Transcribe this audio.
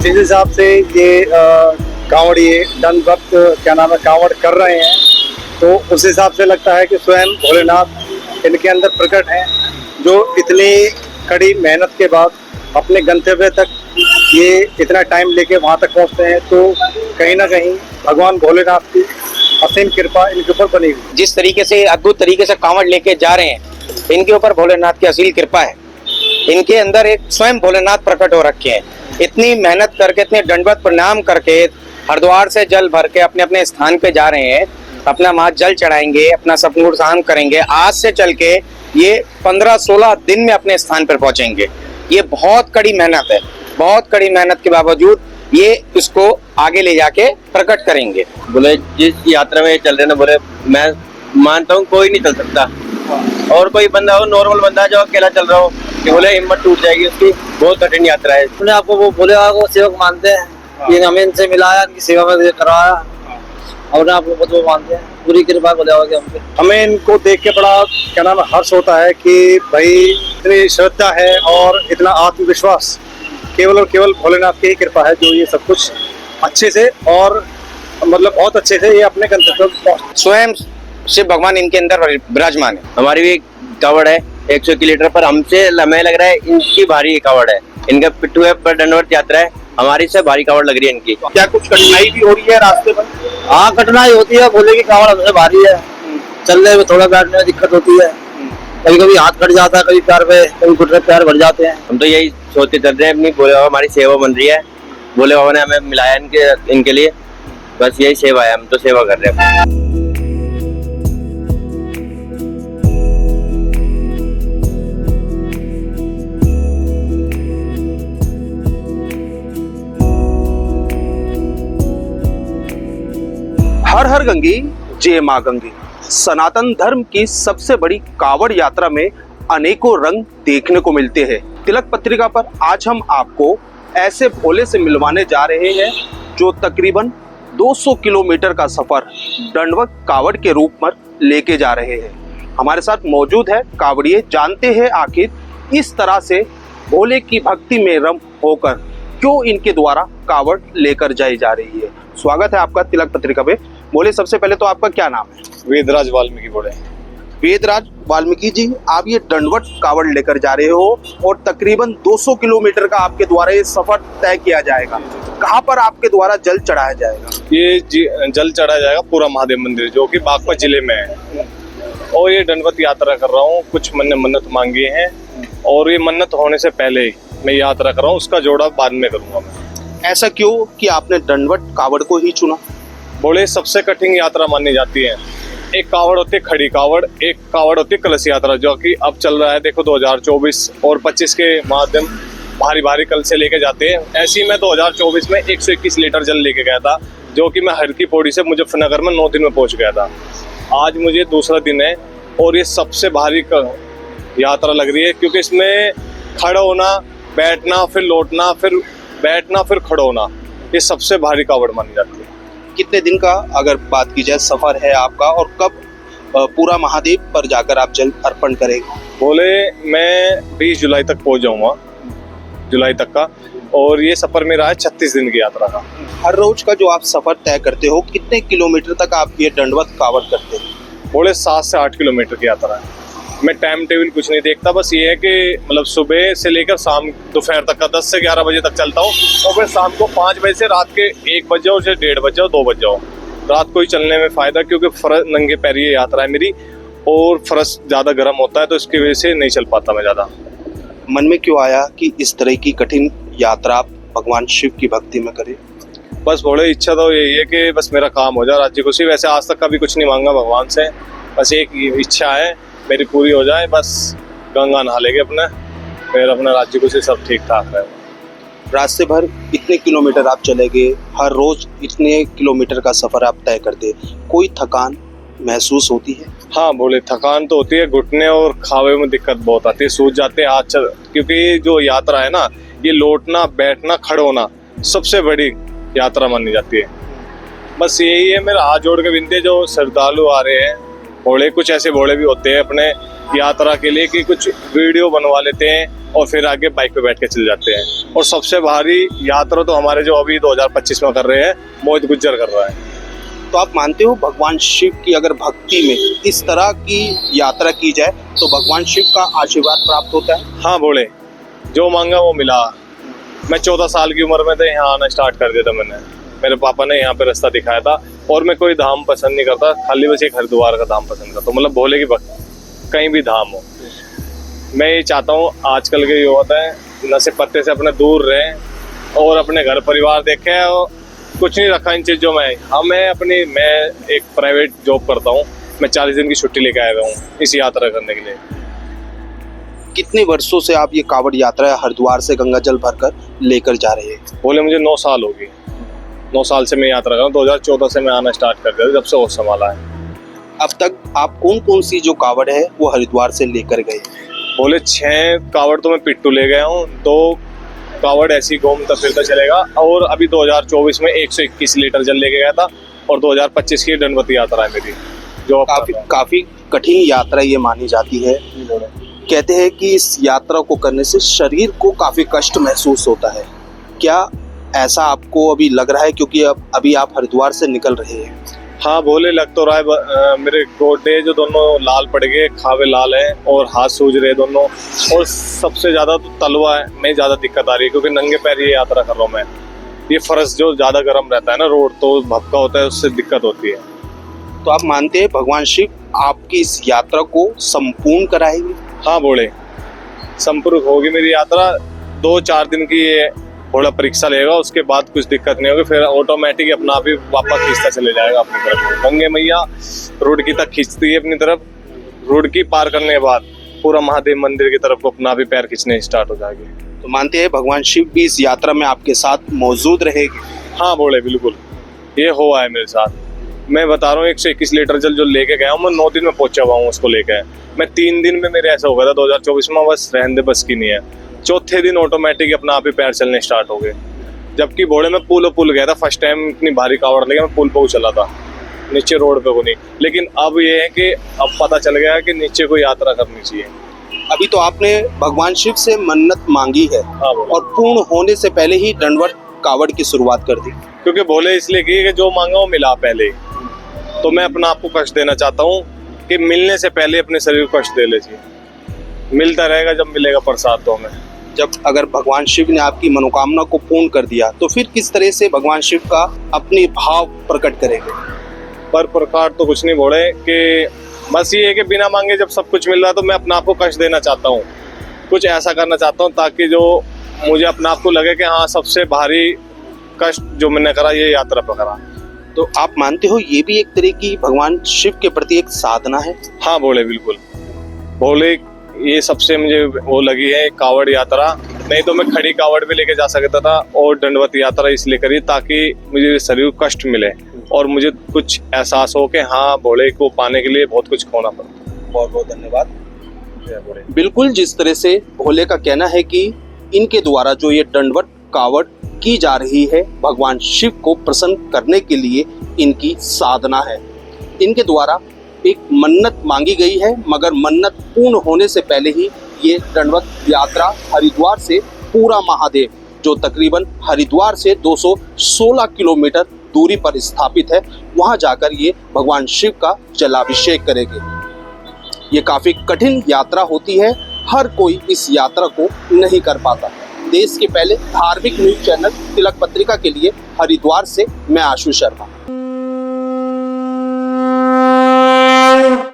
जिस हिसाब से ये कांवड़िए दंडवत क्या नाम है कांवड़ कर रहे हैं, तो उस हिसाब से लगता है कि स्वयं भोलेनाथ इनके अंदर प्रकट हैं, जो इतनी कड़ी मेहनत के बाद अपने गंतव्य तक ये इतना टाइम लेके वहां तक पहुंचते हैं। तो कहीं ना कहीं भगवान भोलेनाथ की असीम कृपा इनके ऊपर बनी हुई। जिस तरीके से अद्भुत तरीके से कांवड़ लेके जा रहे हैं, इनके ऊपर भोलेनाथ की असीम कृपा है। इनके अंदर एक स्वयं भोलेनाथ प्रकट हो रखे हैं। इतनी मेहनत करके, इतने दंडवत प्रणाम करके, हरिद्वार से जल भर के अपने अपने स्थान पे जा रहे हैं, अपना वहां जल चढ़ाएंगे, अपना सपनूर शाम करेंगे। आज से चल के ये 15-16 दिन में अपने स्थान पर पहुंचेंगे। ये बहुत कड़ी मेहनत है। बहुत कड़ी मेहनत के बावजूद ये इसको आगे ले जाके प्रकट करेंगे। बोले जिस यात्रा में चल रहे ना, बोले मैं मानता हूँ कोई नहीं चल सकता, और कोई बंदा हो, नॉर्मल बंदा जो अकेला चल रहा हो, कि बोले हिम्मत टूट जाएगी उसकी। बहुत कठिन यात्रा है। अपने आपको वो भोले बाबा को सेवक मानते हैं, ये हमें इनसे मिलाया, इनकी सेवा में करवाया, और आपको बहुत वो मानते हैं। पूरी कृपा भोले बाबा की हम पे। हमें इनको देख के बड़ा क्या नाम है हर्ष होता है कि भाई इतनी श्रद्धा है और इतना आत्मविश्वास केवल और केवल भोलेनाथ की ही कृपा है, जो ये सब कुछ अच्छे से और मतलब बहुत अच्छे से ये अपने गंतव्य तक पहुंच। स्वयं शिव भगवान इनके अंदर विराजमान है। हमारी भी कावड़ है 100 किलोमीटर पर, हमसे हमें लग रहा है इनकी भारी कावड़ है। इनका पिट्ठू है पर दंडवत यात्रा है, हमारी से भारी कावड़ लग रही है इनकी। क्या कुछ कठिनाई भी हो रही है रास्ते पर? हाँ, कठिनाई होती है। भोले की कावड़ हमसे भारी है, चलने में थोड़ा बैठने में दिक्कत होती है। कभी कभी हाथ कट जाता है, कभी पैर पे, कभी घुटने पैर भर जाते हैं। हम तो यही सोचते चल रहे हैं, अपनी भोले बाबा हमारी सेवा बन रही है। भोले बाबा ने हमें मिलाया इनके लिए, बस यही सेवा है, हम तो सेवा कर रहे हैं। हर हर गंगे जय मां गंगे। सनातन धर्म की सबसे बड़ी कावड़ यात्रा में अनेकों रंग देखने को मिलते हैं। तिलक पत्रिका पर आज हम आपको ऐसे भोले से मिलवाने जा रहे हैं जो तकरीबन 200 किलोमीटर का सफर दंडवत कावड़ के रूप में लेके जा रहे हैं। हमारे साथ मौजूद है कावड़िए। जानते हैं आखिर इस तरह से भोले की भक्ति में रम होकर क्यों इनके द्वारा कावड़ लेकर जाई जा रही है। स्वागत है आपका तिलक पत्रिका पे। बोले सबसे पहले तो आपका क्या नाम है? वेदराज वाल्मीकि बोले। वेदराज वाल्मीकि जी, आप ये दंडवत कावड़ लेकर जा रहे हो और तकरीबन 200 किलोमीटर का आपके द्वारा ये सफर तय किया जाएगा। कहाँ पर आपके द्वारा जल चढ़ाया जाएगा? ये जल चढ़ाया जाएगा पूरा महादेव मंदिर, जो कि बागपत जिले में है। और ये दंडवत यात्रा कर रहा हूँ। कुछ मैंने मन्नत मांगी है और ये मन्नत होने से पहले मैं यात्रा कर रहा हूँ, उसका जोड़ा बाद में करूँगा मैं। ऐसा क्यों कि आपने दंडवत कावड़ को ही चुना? बोले सबसे कठिन यात्रा मानी जाती है। एक कावड़ होती है खड़ी कावड़, एक कावड़ होती है कलश यात्रा, जो कि अब चल रहा है। देखो 2024 और 25 के माध्यम भारी भारी कल से लेके जाते हैं। ऐसे ही मैं 2024 में 121 लीटर जल लेके गया था, जो कि मैं हर की पौड़ी से मुजफ्फरनगर में 9 दिन में पहुंच गया था। आज मुझे दूसरा दिन है और ये सबसे भारी यात्रा लग रही है, क्योंकि इसमें खड़ा होना, बैठना, फिर लौटना, फिर बैठना, फिर खड़ा होना, ये सबसे भारी कावड़ मानी जाती है। कितने दिन का अगर बात की जाए सफर है आपका, और कब पूरा महादेव पर जाकर आप जल अर्पण करेंगे? बोले मैं 20 जुलाई तक पहुंच जाऊंगा, जुलाई तक का। और ये सफर मेरा है 36 दिन की यात्रा का। हर रोज का जो आप सफर तय करते हो, कितने किलोमीटर तक आप ये दंडवत कावड़ करते हो? बोले 7 से 8 किलोमीटर की यात्रा है। मैं टाइम टेबल कुछ नहीं देखता, बस ये है कि मतलब सुबह से लेकर शाम दोपहर तक का 10 से 11 बजे तक चलता हूँ, और फिर शाम को 5 बजे से रात के 1 बज जाओ, से 1:30 बज जाओ, 2 बज जाओ। रात को ही चलने में फायदा, क्योंकि फर्श नंगे पैर ये यात्रा है मेरी, और फर्श ज़्यादा गर्म होता है, तो इसकी वजह से नहीं चल पाता मैं ज़्यादा। मन में क्यों आया कि इस तरह की कठिन यात्रा आप भगवान शिव की भक्ति में करें? बस बोले इच्छा तो यही है कि बस मेरा काम हो जाए राज्य खुशी। वैसे आज तक कभी कुछ नहीं मांगा भगवान से, बस एक इच्छा है मेरी पूरी हो जाए। बस गंगा नहा लेंगे अपने, फिर अपना राज्य खुशी सब ठीक ठाक है। रास्ते भर इतने किलोमीटर आप चले गए, हर रोज इतने किलोमीटर का सफर आप तय करते, कोई थकान महसूस होती है? हाँ बोले थकान तो होती है, घुटने और खावे में दिक्कत बहुत आती है, सूज जाते हैं हाथ। क्योंकि जो यात्रा है ना, ये लौटना, बैठना, खड़ा होना सबसे बड़ी यात्रा मानी जाती है। बस यही है मेरा हाथ जोड़ के विनती है, जो श्रद्धालु आ रहे हैं भोले कुछ ऐसे भोले भी होते हैं अपने यात्रा के लिए कि कुछ वीडियो बनवा लेते हैं और फिर आगे बाइक पे बैठ के चले जाते हैं। और सबसे भारी यात्रा तो हमारे जो अभी 2025 में कर रहे हैं मोहित गुज्जर कर रहा है। तो आप मानते हो भगवान शिव की अगर भक्ति में इस तरह की यात्रा की जाए तो भगवान शिव का आशीर्वाद प्राप्त होता है? हाँ भोले, जो मांगा वो मिला। मैं 14 साल की उम्र में तो यहाँ आना स्टार्ट कर दिया था मैंने। मेरे पापा ने यहाँ पे रास्ता दिखाया था और मैं कोई धाम पसंद नहीं करता, खाली बस एक हरिद्वार का धाम पसंद करता हूँ। मतलब भोले की भक्ति कहीं भी धाम हो। मैं ये चाहता हूँ आजकल के युवा है नशे पत्ते से अपने दूर रहें और अपने घर परिवार देखें। और कुछ नहीं रखा इन चीज़ों में। मैं एक प्राइवेट जॉब करता हूँ। मैं 40 दिन की छुट्टी लेके आया हुआ हूँ इस यात्रा करने के लिए। कितने वर्षों से आप ये कावड़ यात्रा हरिद्वार से गंगा जल भरकर लेकर जा रहे हैं? बोले मुझे 9 साल हो गए। 9 साल से मैं यात्रा कर रहा हूँ। 2014 से मैं आना स्टार्ट कर दिया जब से होश संभाला है। अब तक आप कौन कौन सी जो कावड़ है वो हरिद्वार से लेकर गए? बोले 6 कावड़ तो मैं पिट्टू ले गया हूँ, 2 कावड़ ऐसी घूमता फिरता चलेगा। और अभी 2024 में 121 लीटर जल लेके गया था और 2025 की दंडवती यात्रा है मेरी, जो काफी कठिन यात्रा ये मानी जाती है। कहते हैं कि इस यात्रा को करने से शरीर को काफी कष्ट महसूस होता है। क्या ऐसा आपको अभी लग रहा है, क्योंकि अभी आप हरिद्वार से निकल रहे हैं? हाँ बोले लग तो रहा है। मेरे गोडे जो दोनों लाल पड़ गए, खावे लाल हैं और हाथ सूज रहे दोनों। और सबसे ज्यादा तो तलवा है में ज्यादा दिक्कत आ रही है, क्योंकि नंगे पैर ये यात्रा कर रहा हूँ मैं। ये फर्श जो ज्यादा गर्म रहता है ना, रोड तो भपका होता है, उससे दिक्कत होती है। तो आप मानते हैं भगवान शिव आपकी इस यात्रा को संपूर्ण कराएंगे? हाँ बोले संपूर्ण होगी मेरी यात्रा। 2-4 दिन की ये थोड़ा परीक्षा लेगा, उसके बाद कुछ दिक्कत नहीं होगी। फिर ऑटोमेटिक अपना आप ही वापस खींचता चले जाएगा अपनी तरफ। गंगे मैया रोड की तक खींचती है अपनी तरफ। रोड की पार करने के बाद पूरा महादेव मंदिर की तरफ को अपना आप ही पैर खींचने स्टार्ट हो जाएगी। तो मानते हैं भगवान शिव भी इस यात्रा में आपके साथ मौजूद रहेगी? हाँ बोले बिल्कुल, ये हुआ है मेरे साथ। मैं बता रहा हूँ 121 लीटर जल जो लेके गया हूँ मैं 9 दिन में पहुंचा हुआ हूँ उसको लेके। मैं 3 दिन में मेरे ऐसा हो गया था 2024 में, बस रहने दे बस की नहीं है। चौथे दिन ऑटोमेटिक अपना आप ही पैर चलने स्टार्ट हो गए। जबकि भोले में पुल गया था फर्स्ट टाइम, इतनी भारी कावड़ लेके मैं पुल पे चला था, नीचे रोड पे को नहीं। लेकिन अब ये है कि अब पता चल गया कि नीचे को यात्रा करनी चाहिए। अभी तो आपने भगवान शिव से मन्नत मांगी है और पूर्ण होने से पहले ही दंडवत कावड़ की शुरुआत कर दी, क्योंकि भोले इसलिए की कि जो मांगा वो मिला पहले। तो मैं अपना आपको कष्ट देना चाहता हूँ कि मिलने से पहले अपने शरीर को कष्ट दे लीजिए। मिलता रहेगा जब मिलेगा प्रसाद तो हमें। जब अगर भगवान शिव ने आपकी मनोकामना को पूर्ण कर दिया तो फिर किस तरह से भगवान शिव का अपनी भाव प्रकट करेंगे? पर प्रकार तो कुछ नहीं बोले कि बस ये है कि बिना मांगे जब सब कुछ मिल रहा है तो मैं अपना आप को कष्ट देना चाहता हूँ। कुछ ऐसा करना चाहता हूँ ताकि जो मुझे अपना आप को लगे कि हाँ सबसे भारी कष्ट जो मैंने करा ये यात्रा पर करा। तो आप मानते हो ये भी एक तरह की भगवान शिव के प्रति एक साधना है? हाँ बोले बिल्कुल। बोले ये सबसे मुझे वो लगी है कावड़ यात्रा। नहीं तो मैं खड़ी कावड़ भी लेके जा सकता था और दंडवत यात्रा इसलिए करी ताकि मुझे शरीर को कष्ट मिले और मुझे कुछ एहसास हो कि हाँ भोले को पाने के लिए बहुत कुछ खोना पड़ता। बहुत बहुत धन्यवाद। बिल्कुल जिस तरह से भोले का कहना है कि इनके द्वारा जो ये दंडवत कावड़ की जा रही है भगवान शिव को प्रसन्न करने के लिए इनकी साधना है। इनके द्वारा एक मन्नत मांगी गई है, मगर मन्नत पूर्ण होने से पहले ही ये दंडवत यात्रा हरिद्वार से पूरा महादेव जो तकरीबन हरिद्वार से 216 किलोमीटर दूरी पर स्थापित है वहां जाकर ये भगवान शिव का जलाभिषेक करेंगे। ये काफी कठिन यात्रा होती है, हर कोई इस यात्रा को नहीं कर पाता। देश के पहले धार्मिक न्यूज चैनल तिलक पत्रिका के लिए हरिद्वार से मैं आशु शर्मा।